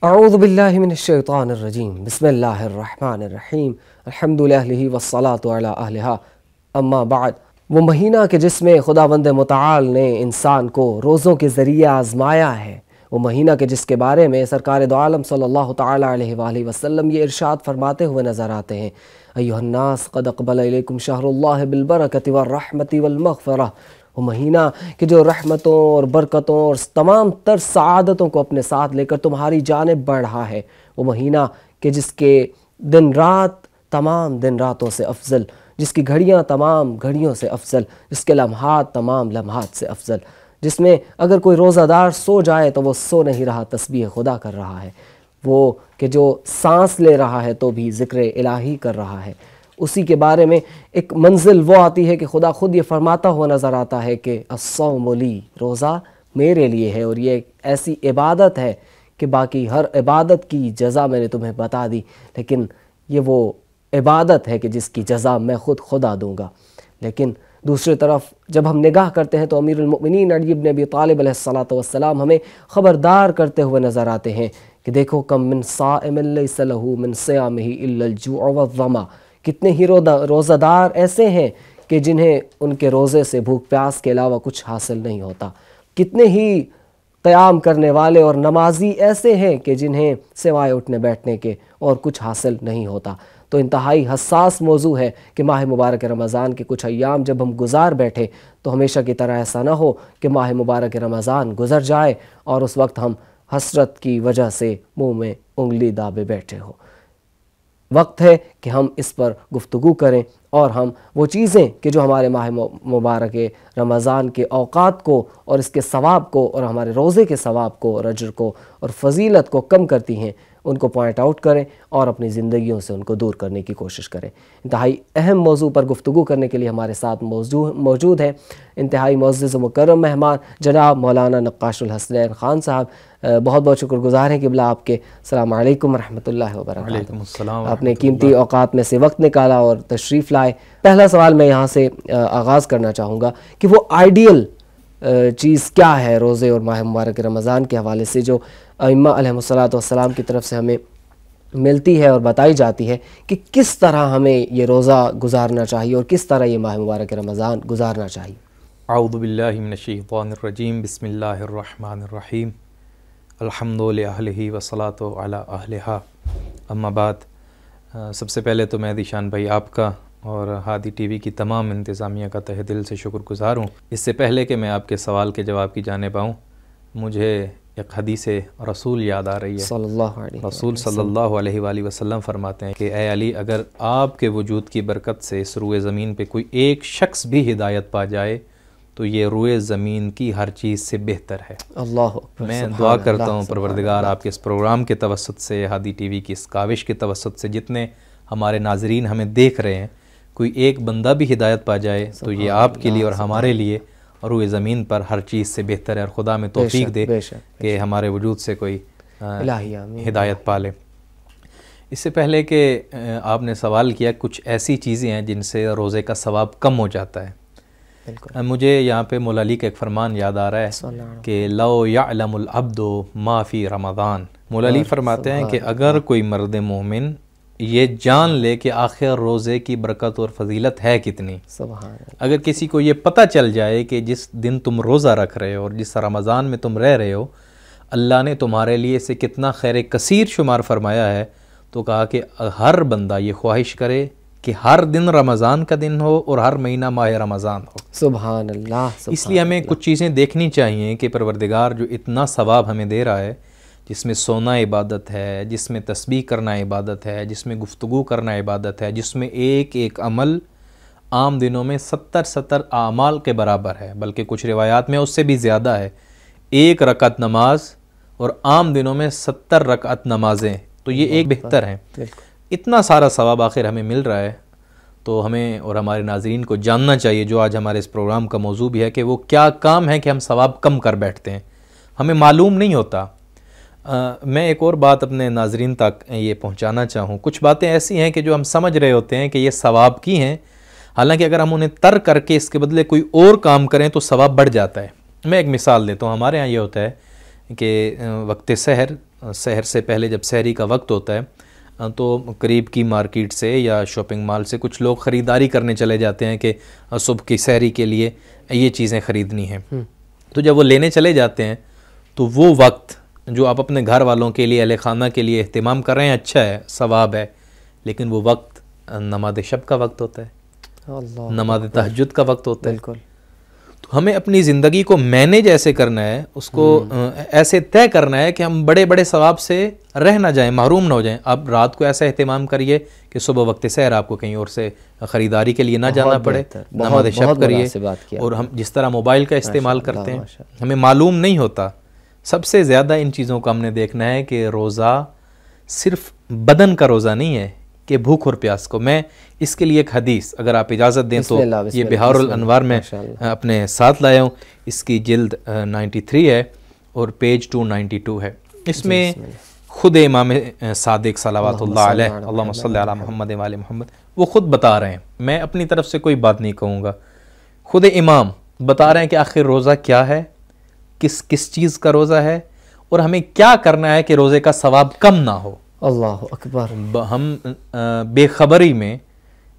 اعوذ باللہ من الشیطان الرجیم بسم اللہ الرحمن الرحیم الحمد للہ والصلاة علی اہلہا اما بعد۔ وہ مہینہ کہ جس میں خداوند متعال نے انسان کو روزوں کے ذریعے آزمایا ہے، وہ مہینہ کہ جس کے بارے میں سرکار دو عالم صلی اللہ تعالی علیہ وآلہ وسلم یہ ارشاد فرماتے ہوئے نظر آتے ہیں، ایھا الناس قد اقبل الیکم شہر اللہ بالبرکۃ والرحمۃ والمغفرہ۔ وہ مہینہ کہ جو رحمتوں اور برکتوں اور تمام تر سعادتوں کو اپنے ساتھ لے کر تمہاری جانب بڑھ رہا ہے۔ وہ مہینہ کہ جس کے دن رات تمام دن راتوں سے افضل، جس کی گھڑیاں تمام گھڑیوں سے افضل، جس کے لمحات تمام لمحات سے افضل، جس میں اگر کوئی روزہ دار سو جائے تو وہ سو نہیں رہا، تسبیح خدا کر رہا ہے۔ وہ کہ جو سانس لے رہا ہے تو بھی ذکر الہی کر رہا ہے۔ اسی کے بارے میں ایک منزل وہ آتی ہے کہ خدا خود یہ فرماتا ہوا نظر آتا ہے کہ الصوم لی، روزہ میرے لیے ہے، اور یہ ایک ایسی عبادت ہے کہ باقی ہر عبادت کی جزا میں نے تمہیں بتا دی، لیکن یہ وہ عبادت ہے کہ جس کی جزا میں خود خدا دوں گا۔ لیکن دوسری طرف جب ہم نگاہ کرتے ہیں تو امیر المؤمنین علی بن ابی طالب علیہ السلام ہمیں خبردار کرتے ہوئے نظر آتے ہیں کہ دیکھو کم من صائم لیس لہ من صیامہ الا الجوع والظما، کتنے ہی روزہ دار ایسے ہیں کہ جنہیں ان کے روزے سے بھوک پیاس کے علاوہ کچھ حاصل نہیں ہوتا، کتنے ہی قیام کرنے والے اور نمازی ایسے ہیں کہ جنہیں سوائے اٹھنے بیٹھنے کے اور کچھ حاصل نہیں ہوتا۔ تو انتہائی حساس موضوع ہے کہ ماہ مبارک رمضان کے کچھ ایام جب ہم گزار بیٹھے تو ہمیشہ کی طرح ایسا نہ ہو کہ ماہ مبارک رمضان گزر جائے اور اس وقت ہم حسرت کی وجہ سے منہ میں انگلی دابے بیٹھے ہو۔ وقت ہے کہ ہم اس پر گفتگو کریں اور ہم وہ چیزیں کہ جو ہمارے ماہ مبارک رمضان کے اوقات کو اور اس کے ثواب کو اور ہمارے روزے کے ثواب کو اور اجر کو اور فضیلت کو کم کرتی ہیں، ان کو پوائنٹ آؤٹ کریں اور اپنی زندگیوں سے ان کو دور کرنے کی کوشش کریں۔ انتہائی اہم موضوع پر گفتگو کرنے کے لیے ہمارے ساتھ موجود ہیں انتہائی معزز و مکرم مہمان جناب مولانا نقاش الحسنین خان صاحب۔ بہت بہت شکر گزار ہیں قبلہ آپ کے۔ السلام علیکم ورحمۃ اللہ وبرکاتہ۔ وعلیکم السلام۔ آپ نے قیمتی اوقات میں سے وقت نکالا اور تشریف لائے۔ پہلا سوال میں یہاں سے آغاز کرنا چاہوں گا کہ وہ آئیڈیل چیز کیا ہے روزے اور ماہ مبارک رمضان کے حوالے سے جو ائمہ علیہ السلام کی طرف سے ہمیں ملتی ہے اور بتائی جاتی ہے کہ کس طرح ہمیں یہ روزہ گزارنا چاہیے اور کس طرح یہ ماہ مبارک رمضان گزارنا چاہیے۔ اعوذ باللہ من الشیطان الرجیم بسم اللہ الرحمن الرحیم الحمد للہ والصلاۃ علی اہلہا اما بعد۔ سب سے پہلے تو میں ذیشان بھائی آپ کا اور ہادی ٹی وی کی تمام انتظامیہ کا تہہ دل سے شکر گزار ہوں۔ اس سے پہلے کہ میں آپ کے سوال کے جواب کی جانب آؤں، مجھے ایک حدیث رسول یاد آ رہی ہے۔ رسول صلی اللہ علیہ وآلہ وسلم فرماتے ہیں کہ اے علی، اگر آپ کے وجود کی برکت سے اس روئے زمین پہ کوئی ایک شخص بھی ہدایت پا جائے تو یہ روئے زمین کی ہر چیز سے بہتر ہے۔ اللہ اکبر۔ میں دعا کرتا ہوں پروردگار آپ کے اس پروگرام کے توسط سے، ہادی ٹی وی کی اس کاوش کے توسط سے جتنے ہمارے ناظرین ہمیں دیکھ رہے ہیں، کوئی ایک بندہ بھی ہدایت پا جائے تو یہ آپ کے لیے اور ہمارے لیے روئے زمین پر ہر چیز سے بہتر ہے، اور خدا میں توفیق دے کہ ہمارے وجود سے کوئی ہدایت پا لے۔ اس سے پہلے کہ آپ نے سوال کیا، کچھ ایسی چیزیں ہیں جن سے روزے کا ثواب کم ہو جاتا ہے۔ مجھے یہاں پہ مولا علی کا ایک فرمان یاد آ رہا ہے کہ لو یعلم العبد ما فی رمضان۔ مولا علی فرماتے ہیں کہ اگر کوئی مرد مومن یہ جان لے کہ آخر روزے کی برکت اور فضیلت ہے کتنی، اگر کسی کو یہ پتہ چل جائے کہ جس دن تم روزہ رکھ رہے ہو اور جس رمضان میں تم رہ رہے ہو اللہ نے تمہارے لیے اسے کتنا خیر کثیر شمار فرمایا ہے، تو کہا کہ ہر بندہ یہ خواہش کرے کہ ہر دن رمضان کا دن ہو اور ہر مہینہ ماہ رمضان ہو۔ سبحان اللہ۔ اس لیے ہمیں کچھ چیزیں دیکھنی چاہیے کہ پروردگار جو اتنا ثواب ہمیں دے رہا ہے، جس میں سونا عبادت ہے، جس میں تسبیح کرنا عبادت ہے، جس میں گفتگو کرنا عبادت ہے، جس میں ایک ایک عمل عام دنوں میں 70 اعمال کے برابر ہے، بلکہ کچھ روایات میں اس سے بھی زیادہ ہے۔ ایک رکعت نماز اور عام دنوں میں 70 رکعت نمازیں، تو یہ ایک بہتر ہیں۔ اتنا سارا ثواب آخر ہمیں مل رہا ہے، تو ہمیں اور ہمارے ناظرین کو جاننا چاہیے، جو آج ہمارے اس پروگرام کا موضوع بھی ہے، کہ وہ کیا کام ہے کہ ہم ثواب کم کر بیٹھتے ہیں، ہمیں معلوم نہیں ہوتا۔ میں ایک اور بات اپنے ناظرین تک یہ پہنچانا چاہوں، کچھ باتیں ایسی ہیں کہ جو ہم سمجھ رہے ہوتے ہیں کہ یہ ثواب کی ہیں، حالانکہ اگر ہم انہیں ترک کر کے اس کے بدلے کوئی اور کام کریں تو ثواب بڑھ جاتا ہے۔ میں ایک مثال دیتا ہوں، ہمارے ہاں یہ ہوتا ہے کہ وقت سحر سحر سے پہلے جب سحری کا وقت ہوتا ہے تو قریب کی مارکیٹ سے یا شاپنگ مال سے کچھ لوگ خریداری کرنے چلے جاتے ہیں کہ صبح کی سحری کے لیے یہ چیزیں خریدنی ہیں. تو جب وہ لینے چلے جاتے ہیں تو وہ وقت جو آپ اپنے گھر والوں کے لیے، اہل خانہ کے لیے اہتمام کر رہے ہیں، اچھا ہے، ثواب ہے، لیکن وہ وقت نماز شب کا وقت ہوتا ہے، نماز تہجد کا وقت ہوتا ہے. بالکل. تو ہمیں اپنی زندگی کو مینیج ایسے کرنا ہے، اس کو ایسے طے کرنا ہے کہ ہم بڑے بڑے ثواب سے رہ نہ جائیں، محروم نہ ہو جائیں. آپ رات کو ایسا اہتمام کریے کہ صبح وقت سحر آپ کو کہیں اور سے خریداری کے لیے نہ جانا پڑے، نماز شب کریے. اور ہم جس طرح موبائل کا استعمال کرتے ہیں ہمیں معلوم نہیں ہوتا. سب سے زیادہ ان چیزوں کو ہم نے دیکھنا ہے کہ روزہ صرف بدن کا روزہ نہیں ہے کہ بھوک اور پیاس کو. میں اس کے لیے ایک حدیث اگر آپ اجازت دیں تو یہ بہار الانوار میں اپنے ساتھ لایا ہوں. اس کی جلد 93 ہے اور پیج 292 ہے. اس میں خود امام صادق صلوات اللہ علیہ، اللہم صلی علی محمد و آل محمد، وہ خود بتا رہے ہیں. میں اپنی طرف سے کوئی بات نہیں کہوں گا. خود امام بتا رہے ہیں کہ آخر روزہ کیا ہے، کس چیز کا روزہ ہے، اور ہمیں کیا کرنا ہے کہ روزے کا ثواب کم نہ ہو. اللہ اکبر. ہم بے خبری میں،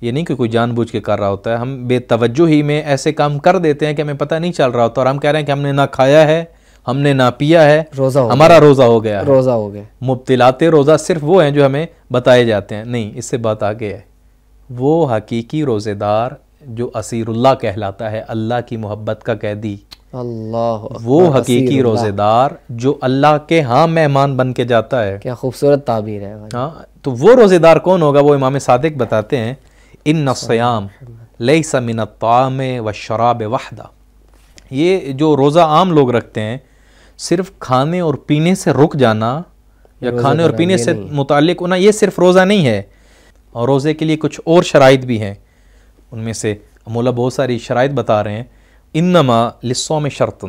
یہ نہیں کہ کوئی جان بوجھ کے کر رہا ہوتا ہے، ہم بے توجہی میں ایسے کام کر دیتے ہیں کہ ہمیں پتہ نہیں چل رہا ہوتا، اور ہم کہہ رہے ہیں کہ ہم نے نہ کھایا ہے، ہم نے نہ پیا ہے، ہمارا روزہ ہو گیا. روزہ ہو گیا. مبتلات روزہ صرف وہ ہیں جو ہمیں بتائے جاتے ہیں. نہیں، اس سے بات آگے ہے. وہ حقیقی روزے دار جو اسیر اللہ کہلاتا ہے، اللہ کی محبت کا قیدی، اللہ وہ حقیقی روزے دار جو اللہ کے ہاں مہمان بن کے جاتا ہے. کیا خوبصورت تعبیر ہے. ہاں، تو وہ روزے دار کون ہوگا؟ وہ امام صادق بتاتے ہیں، ان الصیام لیس من الطعام والشراب وحدہ. یہ جو روزہ عام لوگ رکھتے ہیں، صرف کھانے اور پینے سے رک جانا یا کھانے اور پینے سے متعلق ہونا، یہ صرف روزہ نہیں ہے. اور روزے کے لیے کچھ اور شرائط بھی ہیں. ان میں سے مولا بہت ساری شرائط بتا رہے ہیں. انما للصوم شرط،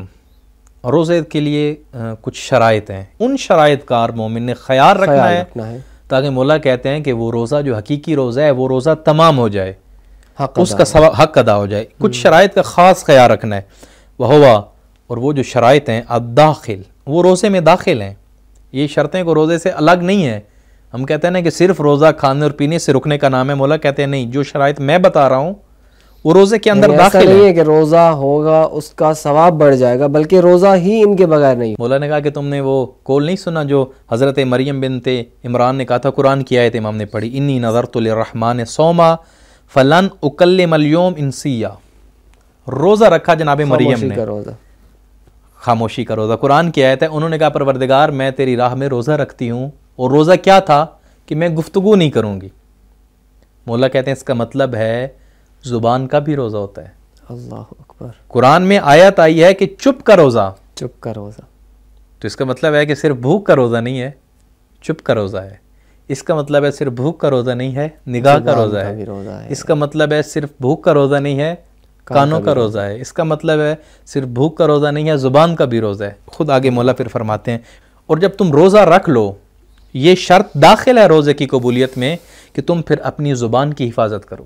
روزے کے لیے کچھ شرائط ہیں. ان شرائط کا مومن نے خیال رکھنا ہے تاکہ مولا کہتے ہیں کہ وہ روزہ جو حقیقی روزہ ہے وہ روزہ تمام ہو جائے، اس کا حق ادا ہو جائے. کچھ شرائط کا خاص خیال رکھنا ہے. وہوا، اور وہ جو شرائط ہیں، الداخل، وہ روزے میں داخل ہیں. یہ شرطیں کو روزے سے الگ نہیں ہیں. ہم کہتے ہیں نا کہ صرف روزہ کھانے اور پینے سے رکنے کا نام ہے. مولا کہتے ہیں نہیں، جو شرائط میں بتا رہا ہوں وہ روزے کے اندر داخل نہیں ہے کہ روزہ ہوگا اس کا ثواب بڑھ جائے گا، بلکہ روزہ ہی ان کے بغیر نہیں. مولا نے کہا کہ تم نے وہ قول نہیں سنا جو حضرت مریم بنت عمران نے کہا تھا، قرآن کی آیت امام نے پڑھی، انی نذرت للرحمن صوما فلن اکلم اليوم انسیا. روزہ رکھا جناب مریم نے، خاموشی کا روزہ. قرآن کی آیت ہے. انہوں نے کہا پروردگار میں تیری راہ میں روزہ رکھتی ہوں، اور روزہ کیا تھا کہ میں گفتگو نہیں کروں گی. مولا کہتے ہیں اس کا مطلب ہے زبان کا بھی روزہ ہوتا ہے. اللہ اکبر. قرآن میں آیت آئی ہے کہ چپ کا روزہ، چپ کا روزہ. تو اس کا مطلب ہے کہ صرف بھوک کا روزہ نہیں ہے، چپ کا روزہ ہے. اس کا مطلب ہے صرف بھوک کا روزہ نہیں ہے، نگاہ کا روزہ ہے. اس کا مطلب ہے صرف بھوک کا روزہ نہیں ہے، کانوں کا روزہ ہے. اس کا مطلب ہے صرف بھوک کا روزہ نہیں ہے، زبان کا بھی روزہ ہے. خود آگے مولا پھر فرماتے ہیں، اور جب تم روزہ رکھ لو، یہ شرط داخل ہے روزے کی قبولیت میں کہ تم پھر اپنی زبان کی حفاظت کرو.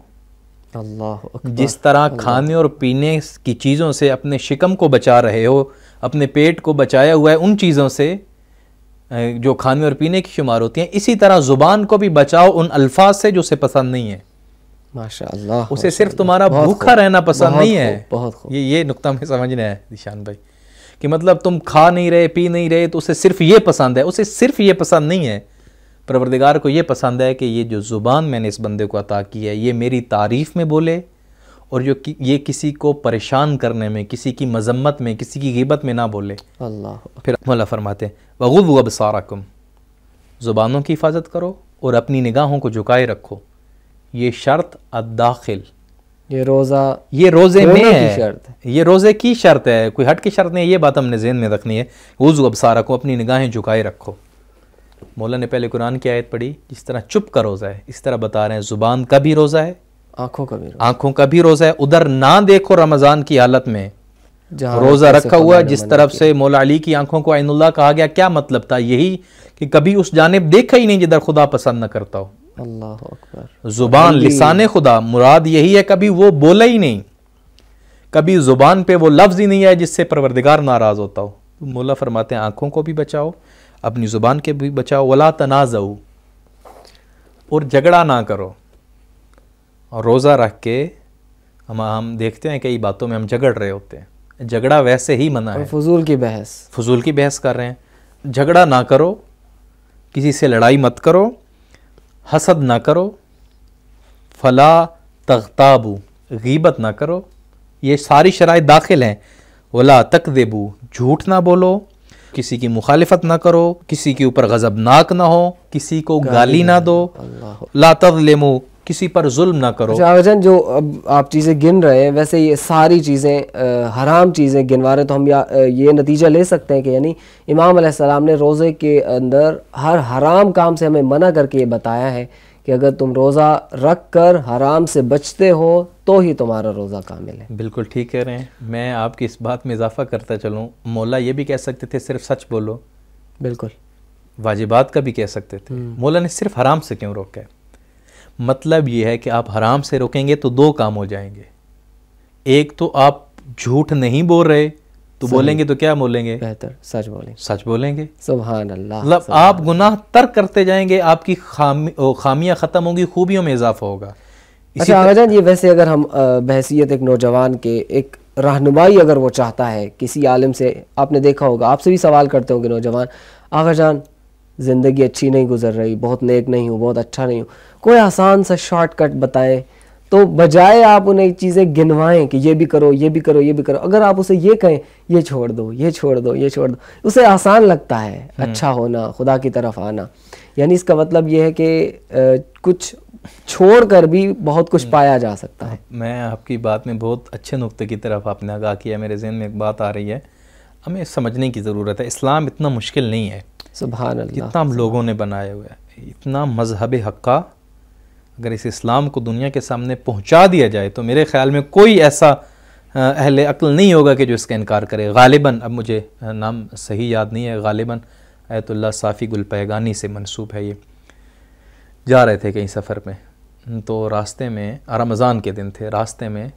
اللہ اکبر. جس طرح کھانے اور پینے کی چیزوں سے اپنے شکم کو بچا رہے ہو، اپنے پیٹ کو بچایا ہوا ہے ان چیزوں سے جو کھانے اور پینے کی شمار ہوتی ہیں، اسی طرح زبان کو بھی بچاؤ ان الفاظ سے جو اسے پسند نہیں ہے. ماشاءاللہ. اسے صرف تمہارا بھوکا رہنا پسند نہیں ہے. بہت خوب. یہ نقطہ میں سمجھنا ہے دیشان بھائی، کہ مطلب تم کھا نہیں رہے، پی نہیں رہے تو اسے صرف یہ پسند ہے. اسے صرف یہ پسند نہیں ہے. پروردگار کو یہ پسند ہے کہ یہ جو زبان میں نے اس بندے کو عطا کی ہے یہ میری تعریف میں بولے، اور جو یہ کسی کو پریشان کرنے میں، کسی کی مذمت میں، کسی کی غیبت میں نہ بولے. اللہ. پھر مولا فرماتے ہیں وَغُضُّوا أَبْصَارَكُمْ، زبانوں کی حفاظت کرو اور اپنی نگاہوں کو جھکائے رکھو. یہ شرط الداخل، یہ روزے میں ہے، یہ روزے کی شرط ہے، کوئی ہٹ کی شرط نہیں ہے. یہ بات ہم نے ذہن میں رکھنی ہے. وَغُضُّوا أَبْصَارَكُمْ، اپنی نگاہیں جھکائے رکھو. مولا نے پہلے قرآن کی آیت پڑھی، جس طرح چپ کا روزہ ہے اس طرح بتا رہے ہیں زبان کا بھی روزہ ہے، آنکھوں کا بھی روزہ ہے. ادھر نہ دیکھو رمضان کی حالت میں روزہ رکھا ہوا، جس طرف سے مولا علی کی آنکھوں کو عین اللہ کہا گیا. کیا مطلب تھا؟ یہی کہ کبھی اس جانب دیکھا ہی نہیں جدھر خدا پسند نہ کرتا ہو. اللہ اکبر. زبان لسان خدا، مراد یہی ہے کبھی وہ بولا ہی نہیں، کبھی زبان پہ وہ لفظ ہی نہیں ہے جس سے پروردگار ناراض ہوتا ہو. مولا فرماتے ہیں آنکھوں کو بھی بچاؤ، اپنی زبان کے بھی بچاؤ. ولا تنازعوا، اور جھگڑا نہ کرو. اور روزہ رکھ کے ہم دیکھتے ہیں کئی باتوں میں ہم جھگڑ رہے ہوتے ہیں. جھگڑا ویسے ہی منع ہے. فضول کی بحث کر رہے ہیں. جھگڑا نہ کرو، کسی سے لڑائی مت کرو، حسد نہ کرو. فلا تغتابوا، غیبت نہ کرو. یہ ساری شرائط داخل ہیں. ولا تکذبوا، جھوٹ نہ بولو. کسی کی مخالفت نہ کرو، کسی کے اوپر غضبناک نہ ہو، کسی کو گالی نہ دو. لا تظلموا، کسی پر ظلم نہ کرو. آغا جان جو اب آپ چیزیں گن رہے ہیں، ویسے یہ ساری چیزیں حرام چیزیں گنوا رہے ہیں، تو ہم یہ نتیجہ لے سکتے ہیں کہ یعنی امام علیہ السلام نے روزے کے اندر ہر حرام کام سے ہمیں منع کر کے یہ بتایا ہے کہ اگر تم روزہ رکھ کر حرام سے بچتے ہو تو ہی تمہارا روزہ کامل ہے. بالکل ٹھیک کہہ رہے ہیں. میں آپ کی اس بات میں اضافہ کرتا چلوں، مولا یہ بھی کہہ سکتے تھے صرف سچ بولو. بالکل. واجبات کا بھی کہہ سکتے تھے. مولا نے صرف حرام سے کیوں روکا ہے؟ مطلب یہ ہے کہ آپ حرام سے روکیں گے تو دو کام ہو جائیں گے. ایک تو آپ جھوٹ نہیں بول رہے تو بولیں گے تو کیا بولیں گے؟ بہتر سچ بولیں گے. سبحان اللہ. مطلب آپ گناہ ترک کرتے جائیں گے، آپ کی خامیاں ختم ہوں گی، خوبیوں میں اضافہ ہوگا. اچھا آغا جان، یہ ویسے اگر ہم بحیثیت ایک نوجوان کے ایک رہنمائی اگر وہ چاہتا ہے کسی عالم سے، آپ نے دیکھا ہوگا، آپ سے بھی سوال کرتے ہوں گے نوجوان، آغا جان زندگی اچھی نہیں گزر رہی، بہت نیک نہیں ہوں، بہت اچھا نہیں ہوں، کوئی آسان سا شارٹ کٹ بتائیں. تو بجائے آپ انہیں چیزیں گنوائیں کہ یہ بھی کرو، یہ بھی کرو، یہ بھی کرو، اگر آپ اسے یہ کہیں یہ چھوڑ دو، یہ چھوڑ دو، یہ چھوڑ دو، اسے آسان لگتا ہے اچھا ہونا، خدا کی طرف آنا. یعنی اس کا مطلب یہ ہے کہ کچھ چھوڑ کر بھی بہت کچھ پایا جا سکتا ہے. میں آپ کی بات میں بہت اچھے نقطے کی طرف آپ نے آگاہ کیا. میرے ذہن میں ایک بات آ رہی ہے، ہمیں سمجھنے کی ضرورت ہے. اسلام اتنا مشکل نہیں ہے سبحان اللہ، جتنا ہم لوگوں نے بنایا ہوا ہے. اتنا مذہب حقہ اگر اس اسلام کو دنیا کے سامنے پہنچا دیا جائے تو میرے خیال میں کوئی ایسا اہل عقل نہیں ہوگا کہ جو اس کا انکار کرے. غالباً، اب مجھے نام صحیح یاد نہیں ہے، غالباً آیت اللہ صافی گل پیگانی سے منسوب ہے. یہ جا رہے تھے کہیں سفر میں، تو راستے میں رمضان کے دن تھے، راستے میں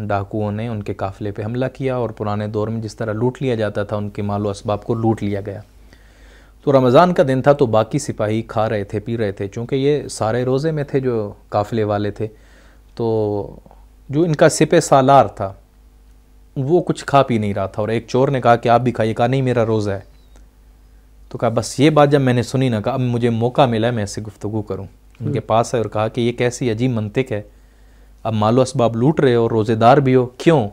ڈاکوؤں نے ان کے قافلے پہ حملہ کیا، اور پرانے دور میں جس طرح لوٹ لیا جاتا تھا ان کے مال و اسباب کو لوٹ لیا گیا. تو رمضان کا دن تھا، تو باقی سپاہی کھا رہے تھے، پی رہے تھے. چونکہ یہ سارے روزے میں تھے جو قافلے والے تھے، تو جو ان کا سپہ سالار تھا وہ کچھ کھا پی نہیں رہا تھا. اور ایک چور نے کہا کہ آپ بھی کھائیے. کہا نہیں، میرا روزہ ہے. تو کہا بس یہ بات جب میں نے سنی نا، کہا اب مجھے موقع ملا ہے میں اس سے گفتگو کروں. ان کے پاس ہے اور کہا کہ یہ کیسی عجیب منطق ہے، اب مال و اسباب لوٹ رہے ہو اور روزے دار بھی ہو، کیوں؟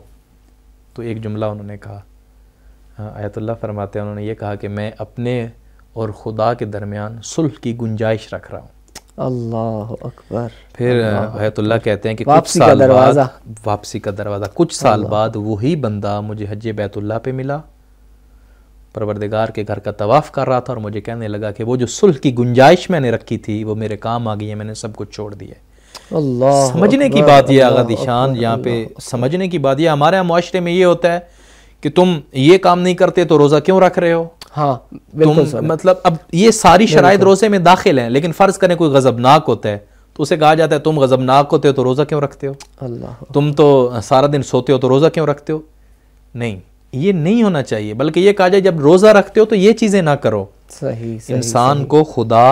تو ایک جملہ انہوں نے کہا، آیت اللہ فرماتے ہیں، انہوں نے یہ کہا کہ میں اپنے اور خدا کے درمیان صلح کی گنجائش رکھ رہا ہوں. اللہ اکبر. پھر آیت اللہ کہتے ہیں کہ کچھ سال بعد واپسی کا دروازہ، کچھ سال بعد وہی بندہ مجھے حج بیت اللہ پہ ملا، پروردگار کے گھر کا طواف کر رہا تھا، اور مجھے کہنے لگا کہ وہ جو صلح کی گنجائش میں نے رکھی تھی وہ میرے کام آ گئی ہے، میں نے سب کچھ چھوڑ دیا. اللہ سمجھنے کی بات یہ آغا دیشان، یہاں پہ سمجھنے کی بات یہ، ہمارے معاشرے میں یہ ہوتا ہے کہ تم یہ کام نہیں کرتے تو روزہ کیوں رکھ رہے ہو؟ ہاں بالکل. مطلب اب یہ ساری شرائط روزے میں داخل ہیں، لیکن فرض کریں کوئی غضبناک ہوتا ہے تو اسے کہا جاتا ہے تم غضبناک ہوتے ہو تو روزہ کیوں رکھتے ہو؟ اللہ، تم تو سارا دن سوتے ہو تو روزہ کیوں رکھتے ہو؟ نہیں، یہ نہیں ہونا چاہیے، بلکہ یہ کہا جائے جب روزہ رکھتے ہو تو یہ چیزیں نہ کرو. صحیح. انسان کو خدا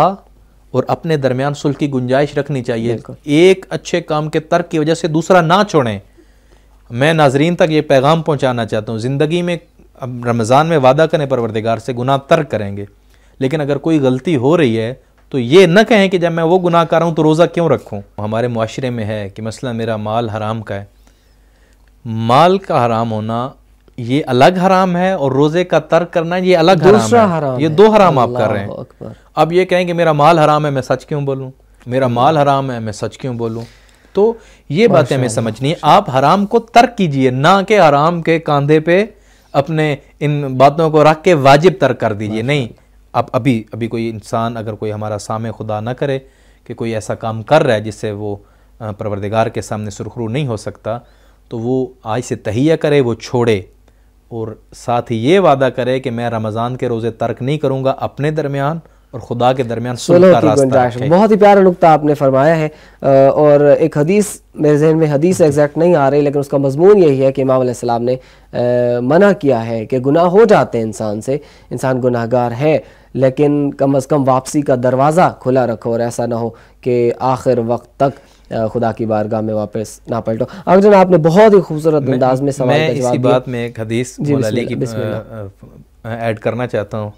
اور اپنے درمیان صلح کی گنجائش رکھنی چاہیے. ایک اچھے کام کے ترک کی وجہ سے دوسرا نہ چھوڑیں. میں ناظرین تک یہ پیغام پہنچانا چاہتا ہوں، زندگی میں اب رمضان میں وعدہ کریں پروردگار سے گناہ ترک کریں گے، لیکن اگر کوئی غلطی ہو رہی ہے تو یہ نہ کہیں کہ جب میں وہ گناہ کر رہا ہوں تو روزہ کیوں رکھوں. ہمارے معاشرے میں ہے کہ مثلا میرا مال حرام کا ہے، مال کا حرام ہونا یہ الگ حرام ہے، اور روزے کا ترک کرنا یہ الگ حرام ہے. یہ دو حرام آپ کر رہے ہیں. اب یہ کہیں کہ میرا مال حرام ہے میں سچ کیوں بولوں، میرا مال حرام ہے میں سچ کیوں بولوں. تو یہ باتیں ہمیں سمجھنی ہے. آپ حرام کو ترک کیجئے، نہ کہ حرام کے کاندھے پہ اپنے ان باتوں کو رکھ کے واجب ترک کر دیجئے. نہیں، اب ابھی کوئی انسان، اگر کوئی ہمارا سامع خدا نہ کرے کہ کوئی ایسا کام کر رہا ہے جس سے وہ پروردگار کے سامنے سرخرو نہیں ہو سکتا، تو وہ آج سے تہیہ کرے، وہ چھوڑے، اور ساتھ ہی یہ وعدہ کرے کہ میں رمضان کے روزے ترک نہیں کروں گا، اپنے درمیان اور خدا کے درمیان صلح کا راستہ رکھے. بہت ہی پیارا نقطہ آپ نے فرمایا ہے. اور ایک حدیث میرے ذہن میں حدیث ایگزیکٹ نہیں آ رہی، لیکن اس کا مضمون یہی ہے کہ امام علیہ السلام نے منع کیا ہے کہ گناہ ہو جاتے ہیں انسان سے، انسان گناہگار ہے، لیکن کم از کم واپسی کا دروازہ کھلا رکھو اور ایسا نہ ہو کہ آخر وقت تک خدا کی بارگاہ میں واپس نہ پلٹو. اگر جناب آپ نے بہت ہی خوبصورت انداز میں سوال کا جواب دیا. بات میں ایک حدیث مولا علی کی ایڈ کرنا چاہتا ہوں,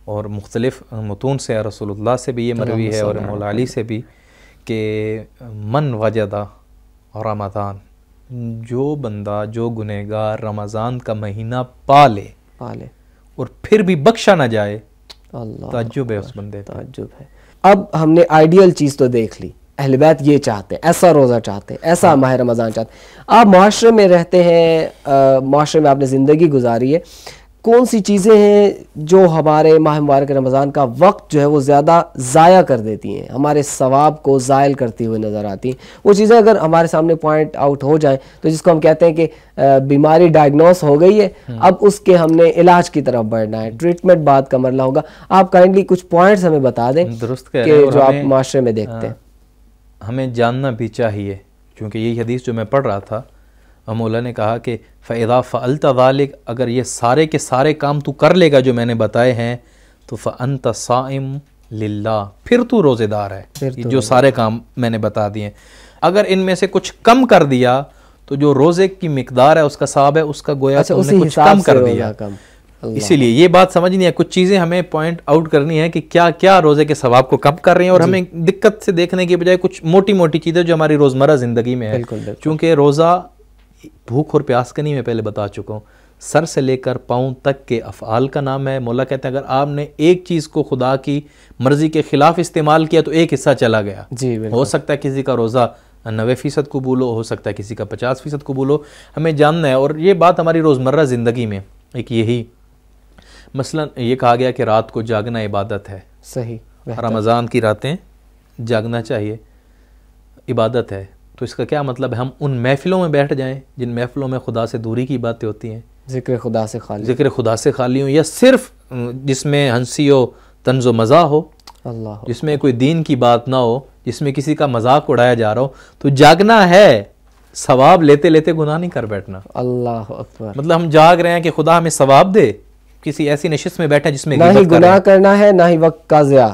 اور مختلف متون سے رسول اللہ سے بھی یہ مروی ہے اور مولا علی سے بھی, کہ من وجدہ رمضان, جو بندہ جو گنہگار رمضان کا مہینہ پالے اور پھر بھی بخشا نہ جائے, تعجب ہے اس بندے, تعجب ہے. اب ہم نے آئیڈیل چیز تو دیکھ لی, اہل بیت یہ چاہتے ہیں, ایسا روزہ چاہتے ہیں, ایسا ماہ رمضان چاہتے ہیں. آپ معاشرے میں رہتے ہیں, معاشرے میں آپ نے زندگی گزاری ہے, کون سی چیزیں ہیں جو ہمارے ماہ مبارک رمضان کا وقت جو ہے وہ زیادہ ضائع کر دیتی ہیں, ہمارے ثواب کو زائل کرتی ہوئے نظر آتی ہیں؟ وہ چیزیں اگر ہمارے سامنے پوائنٹ آؤٹ ہو جائیں تو جس کو ہم کہتے ہیں کہ بیماری ڈائگنوس ہو گئی ہے, اب اس کے ہم نے علاج کی طرف بڑھنا ہے, ٹریٹمنٹ بعد کا مرحلہ ہوگا. آپ کائنڈلی کچھ پوائنٹس ہمیں بتا دیں کہ جو آپ معاشرے میں دیکھتے ہیں. ہمیں جاننا بھی چاہیے, کیونکہ یہی حدیث جو میں پڑھ رہا تھا, مولا نے کہا کہ فَإِذَا فَعَلْتَ ذَلِكَ, اگر یہ سارے کے سارے کام تو کر لے گا جو میں نے بتائے ہیں, تو فَأَنْتَ صَائِمٌ لِلَّهِ, پھر تو روزے دار ہے. جو سارے کام میں نے بتا دیے, اگر ان میں سے کچھ کم کر دیا تو جو روزے کی مقدار ہے اس کا ثواب ہے, اس کا گویا تم نے کچھ کم کر دیا. اسی لیے یہ بات سمجھنی ہے, کچھ چیزیں ہمیں پوائنٹ آؤٹ کرنی ہے کہ کیا کیا روزے کے ثواب کو کم کر رہی ہیں, اور ہمیں دقت سے دیکھنے کے بجائے کچھ موٹی موٹی چیزیں جو ہماری روزمرہ زندگی میں ہے. چونکہ روزہ بھوک اور پیاس کا نہیں, میں پہلے بتا چکا ہوں, سر سے لے کر پاؤں تک کے افعال کا نام ہے. مولا کہتے ہیں اگر آپ نے ایک چیز کو خدا کی مرضی کے خلاف استعمال کیا تو ایک حصہ چلا گیا. ہو سکتا ہے کسی کا روزہ 90% قبول ہو سکتا ہے کسی کا 50% قبول ہو. ہمیں جاننا ہے, اور یہ بات ہماری روزمرہ زندگی میں ایک یہی مثلا یہ کہا گیا کہ رات کو جاگنا عبادت ہے. صحیح, رمضان کی راتیں جاگنا چاہیے, عبادت ہے. تو اس کا کیا مطلب ہے؟ ہم ان محفلوں میں بیٹھ جائیں جن محفلوں میں خدا سے دوری کی باتیں ہوتی ہیں, ذکر خدا سے خالی ہوں, یا صرف جس میں ہنسی ہو, طنز و مزاح ہو, جس میں کوئی دین کی بات نہ ہو, جس میں کسی کا مذاق اڑایا جا رہا ہو. تو جاگنا ہے, ثواب لیتے لیتے گناہ نہیں کر بیٹھنا. اللہ اکبر. مطلب ہم جاگ رہے ہیں کہ خدا ہمیں ثواب دے, کسی ایسی نشست میں بیٹھا جس میں نہ ہی گناہ کرنا ہے نہ ہی وقت کا ضیاع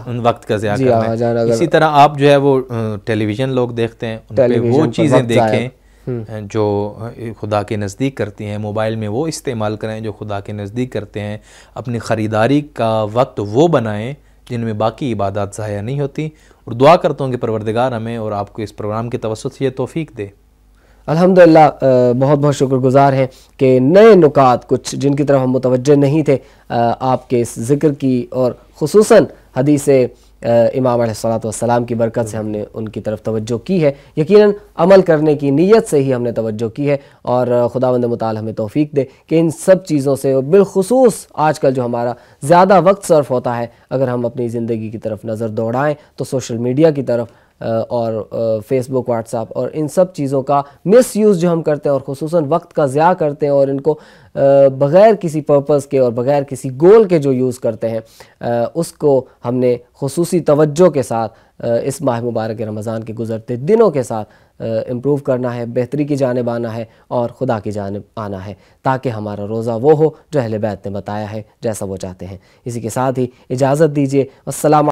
کرنا ہے. اسی طرح آپ جو ہے وہ ٹیلی ویژن لوگ دیکھتے ہیں, ان پہ وہ چیزیں دیکھیں جو خدا کے نزدیک کرتی ہیں, موبائل میں وہ استعمال کریں جو خدا کے نزدیک کرتے ہیں. اپنی خریداری کا وقت وہ بنائیں جن میں باقی عبادات ضائع نہیں ہوتی. اور دعا کرتا ہوں کہ پروردگار ہمیں اور آپ کو اس پروگرام کے توسط سے یہ توفیق دے. الحمدللہ, بہت بہت شکر گزار ہیں کہ نئے نکات کچھ جن کی طرف ہم متوجہ نہیں تھے آپ کے اس ذکر کی, اور خصوصاً حدیث امام علیہ الصلوۃ والسلام کی برکت سے ہم نے ان کی طرف توجہ کی ہے. یقیناً عمل کرنے کی نیت سے ہی ہم نے توجہ کی ہے, اور خداوند متعال ہمیں توفیق دے کہ ان سب چیزوں سے, اور بالخصوص آج کل جو ہمارا زیادہ وقت صرف ہوتا ہے, اگر ہم اپنی زندگی کی طرف نظر دوڑائیں تو سوشل میڈیا کی طرف, اور فیس بک, واٹس ایپ اور ان سب چیزوں کا مس یوز جو ہم کرتے ہیں, اور خصوصاً وقت کا ضیاع کرتے ہیں, اور ان کو بغیر کسی پرپز کے اور بغیر کسی گول کے جو یوز کرتے ہیں, اس کو ہم نے خصوصی توجہ کے ساتھ اس ماہ مبارک رمضان کے گزرتے دنوں کے ساتھ امپروو کرنا ہے, بہتری کی جانب آنا ہے, اور خدا کی جانب آنا ہے, تاکہ ہمارا روزہ وہ ہو جو اہل بیت نے بتایا ہے جیسا وہ چاہتے ہیں. اسی کے ساتھ ہی اجازت دیجیے. السلام